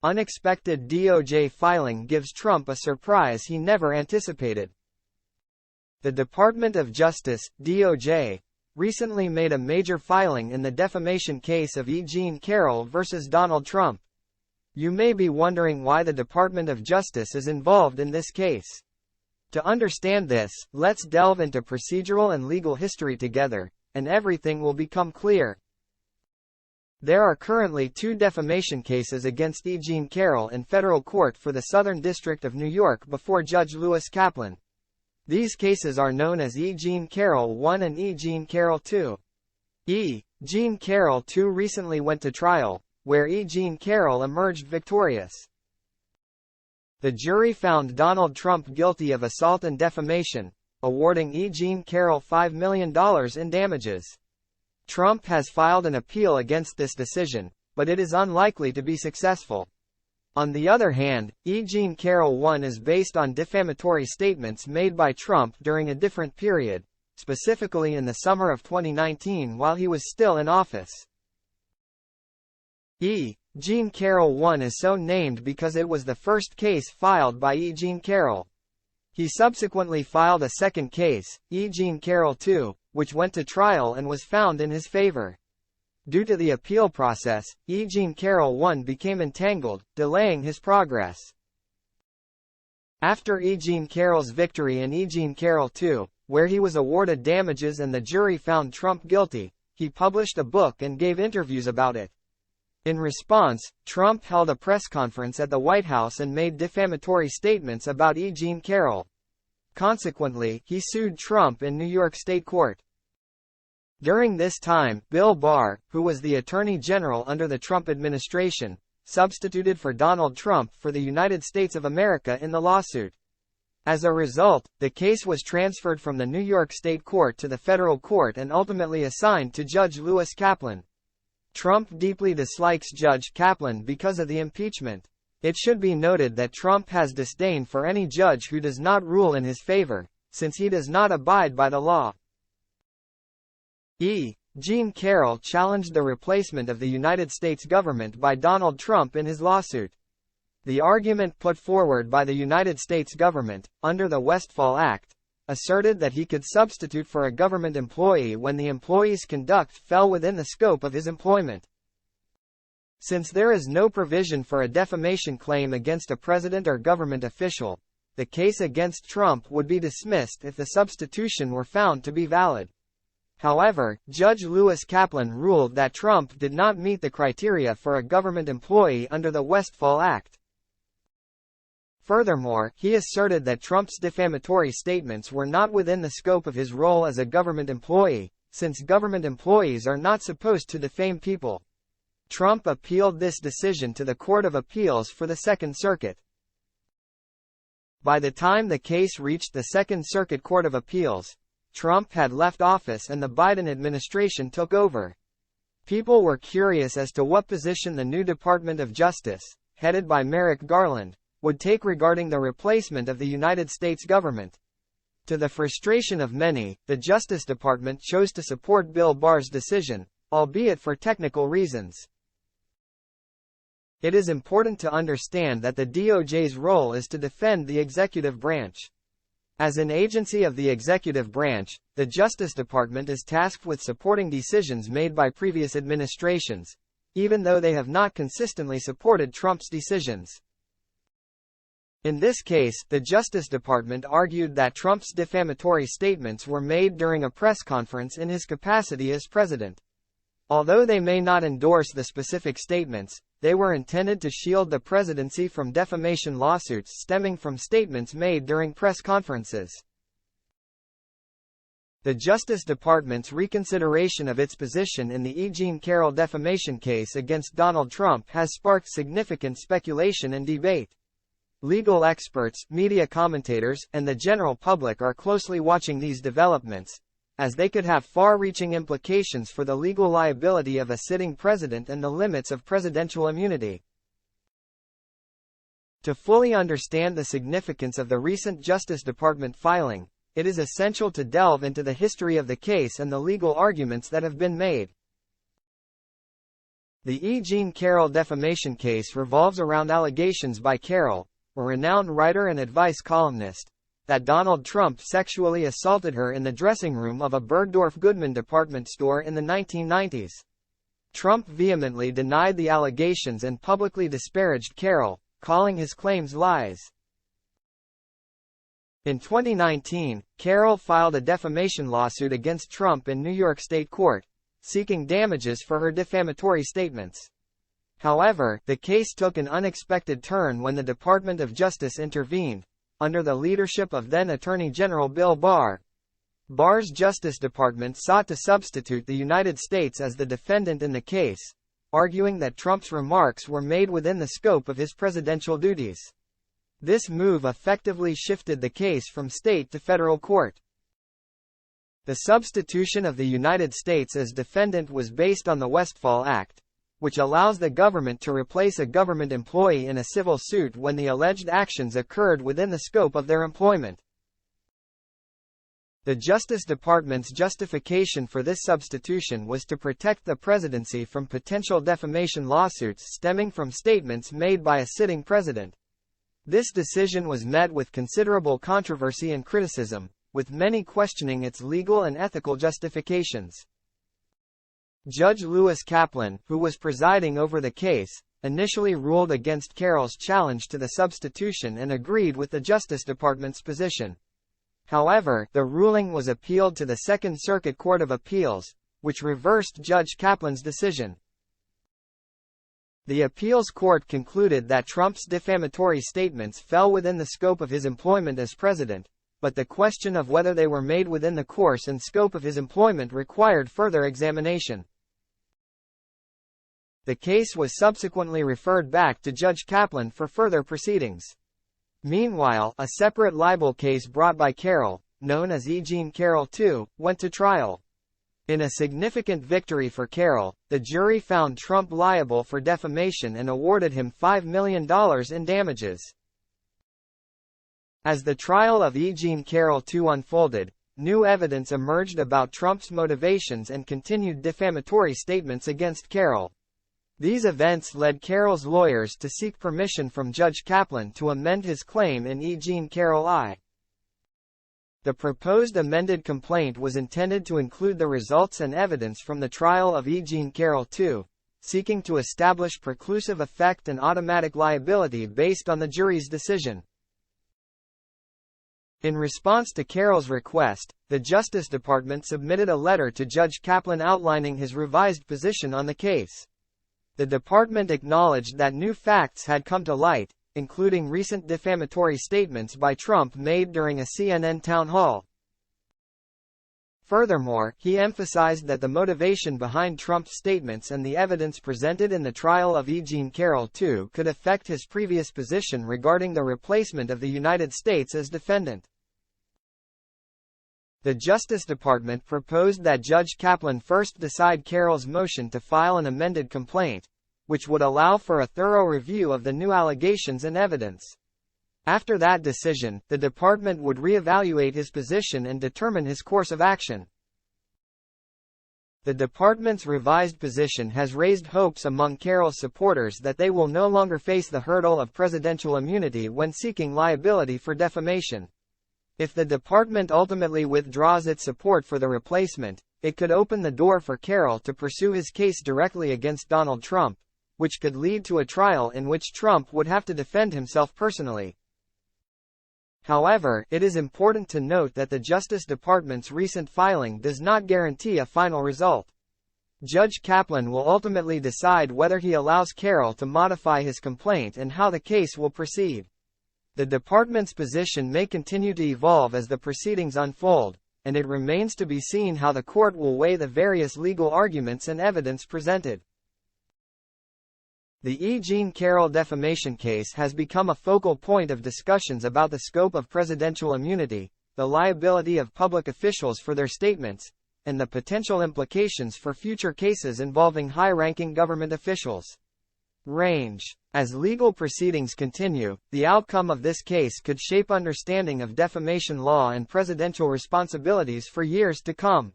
Unexpected DOJ filing gives Trump a surprise he never anticipated. The Department of Justice, DOJ, recently made a major filing in the defamation case of E. Jean Carroll versus Donald Trump. You may be wondering why the Department of Justice is involved in this case. To understand this, let's delve into procedural and legal history together, and everything will become clear. There are currently 2 defamation cases against E. Jean Carroll in federal court for the Southern District of New York before Judge Lewis Kaplan. These cases are known as E. Jean Carroll I and E. Jean Carroll II. E. Jean Carroll II recently went to trial, where E. Jean Carroll emerged victorious. The jury found Donald Trump guilty of assault and defamation, awarding E. Jean Carroll $5 million in damages. Trump has filed an appeal against this decision, but it is unlikely to be successful. On the other hand, E. Jean Carroll I is based on defamatory statements made by Trump during a different period, specifically in the summer of 2019 while he was still in office. E. Jean Carroll I is so named because it was the first case filed by E. Jean Carroll. He subsequently filed a second case, E. Jean Carroll II, which went to trial and was found in his favor. Due to the appeal process, E. Jean Carroll I became entangled, delaying his progress. After E. Jean Carroll's victory in E. Jean Carroll II, where he was awarded damages and the jury found Trump guilty, he published a book and gave interviews about it. In response, Trump held a press conference at the White House and made defamatory statements about E. Jean Carroll. Consequently, he sued Trump in New York State Court. During this time, Bill Barr, who was the Attorney General under the Trump administration, substituted for Donald Trump for the United States of America in the lawsuit. As a result, the case was transferred from the New York State Court to the federal court and ultimately assigned to Judge Lewis Kaplan. Trump deeply dislikes Judge Kaplan because of the impeachment. It should be noted that Trump has disdain for any judge who does not rule in his favor, since he does not abide by the law. E. Jean Carroll challenged the replacement of the United States government by Donald Trump in his lawsuit. The argument put forward by the United States government, under the Westfall Act, asserted that he could substitute for a government employee when the employee's conduct fell within the scope of his employment. Since there is no provision for a defamation claim against a president or government official, the case against Trump would be dismissed if the substitution were found to be valid. However, Judge Lewis Kaplan ruled that Trump did not meet the criteria for a government employee under the Westfall Act. Furthermore, he asserted that Trump's defamatory statements were not within the scope of his role as a government employee, since government employees are not supposed to defame people. Trump appealed this decision to the Court of Appeals for the Second Circuit. By the time the case reached the Second Circuit Court of Appeals, Trump had left office and the Biden administration took over. People were curious as to what position the new Department of Justice, headed by Merrick Garland, would take regarding the replacement of the United States government. To the frustration of many, the Justice Department chose to support Bill Barr's decision, albeit for technical reasons. It is important to understand that the DOJ's role is to defend the executive branch. As an agency of the executive branch, the Justice Department is tasked with supporting decisions made by previous administrations, even though they have not consistently supported Trump's decisions. In this case, the Justice Department argued that Trump's defamatory statements were made during a press conference in his capacity as president. Although they may not endorse the specific statements, they were intended to shield the presidency from defamation lawsuits stemming from statements made during press conferences. The Justice Department's reconsideration of its position in the E. Jean Carroll defamation case against Donald Trump has sparked significant speculation and debate. Legal experts, media commentators, and the general public are closely watching these developments, as they could have far-reaching implications for the legal liability of a sitting president and the limits of presidential immunity. To fully understand the significance of the recent Justice Department filing, it is essential to delve into the history of the case and the legal arguments that have been made. The E. Jean Carroll defamation case revolves around allegations by Carroll, a renowned writer and advice columnist, that Donald Trump sexually assaulted her in the dressing room of a Bergdorf Goodman department store in the 1990s. Trump vehemently denied the allegations and publicly disparaged Carroll, calling his claims lies. In 2019, Carroll filed a defamation lawsuit against Trump in New York State Court, seeking damages for her defamatory statements. However, the case took an unexpected turn when the Department of Justice intervened, under the leadership of then Attorney General Bill Barr. Barr's Justice Department sought to substitute the United States as the defendant in the case, arguing that Trump's remarks were made within the scope of his presidential duties. This move effectively shifted the case from state to federal court. The substitution of the United States as defendant was based on the Westfall Act, which allows the government to replace a government employee in a civil suit when the alleged actions occurred within the scope of their employment. The Justice Department's justification for this substitution was to protect the presidency from potential defamation lawsuits stemming from statements made by a sitting president. This decision was met with considerable controversy and criticism, with many questioning its legal and ethical justifications. Judge Lewis Kaplan, who was presiding over the case, initially ruled against Carroll's challenge to the substitution and agreed with the Justice Department's position. However, the ruling was appealed to the Second Circuit Court of Appeals, which reversed Judge Kaplan's decision. The appeals court concluded that Trump's defamatory statements fell within the scope of his employment as president, but the question of whether they were made within the course and scope of his employment required further examination. The case was subsequently referred back to Judge Kaplan for further proceedings. Meanwhile, a separate libel case brought by Carroll, known as E. Jean Carroll II, went to trial. In a significant victory for Carroll, the jury found Trump liable for defamation and awarded him $5 million in damages. As the trial of E. Jean Carroll II unfolded, new evidence emerged about Trump's motivations and continued defamatory statements against Carroll. These events led Carroll's lawyers to seek permission from Judge Kaplan to amend his claim in E. Jean Carroll I. The proposed amended complaint was intended to include the results and evidence from the trial of E. Jean Carroll II, seeking to establish preclusive effect and automatic liability based on the jury's decision. In response to Carroll's request, the Justice Department submitted a letter to Judge Kaplan outlining his revised position on the case. The department acknowledged that new facts had come to light, including recent defamatory statements by Trump made during a CNN town hall. Furthermore, he emphasized that the motivation behind Trump's statements and the evidence presented in the trial of E. Jean Carroll II could affect his previous position regarding the replacement of the United States as defendant. The Justice Department proposed that Judge Kaplan first decide Carroll's motion to file an amended complaint, which would allow for a thorough review of the new allegations and evidence. After that decision, the department would reevaluate his position and determine his course of action. The department's revised position has raised hopes among Carroll's supporters that they will no longer face the hurdle of presidential immunity when seeking liability for defamation. If the department ultimately withdraws its support for the replacement, it could open the door for Carroll to pursue his case directly against Donald Trump, which could lead to a trial in which Trump would have to defend himself personally. However, it is important to note that the Justice Department's recent filing does not guarantee a final result. Judge Kaplan will ultimately decide whether he allows Carroll to modify his complaint and how the case will proceed. The department's position may continue to evolve as the proceedings unfold, and it remains to be seen how the court will weigh the various legal arguments and evidence presented. The E. Jean Carroll defamation case has become a focal point of discussions about the scope of presidential immunity, the liability of public officials for their statements, and the potential implications for future cases involving high-ranking government officials. As legal proceedings continue, the outcome of this case could shape understanding of defamation law and presidential responsibilities for years to come.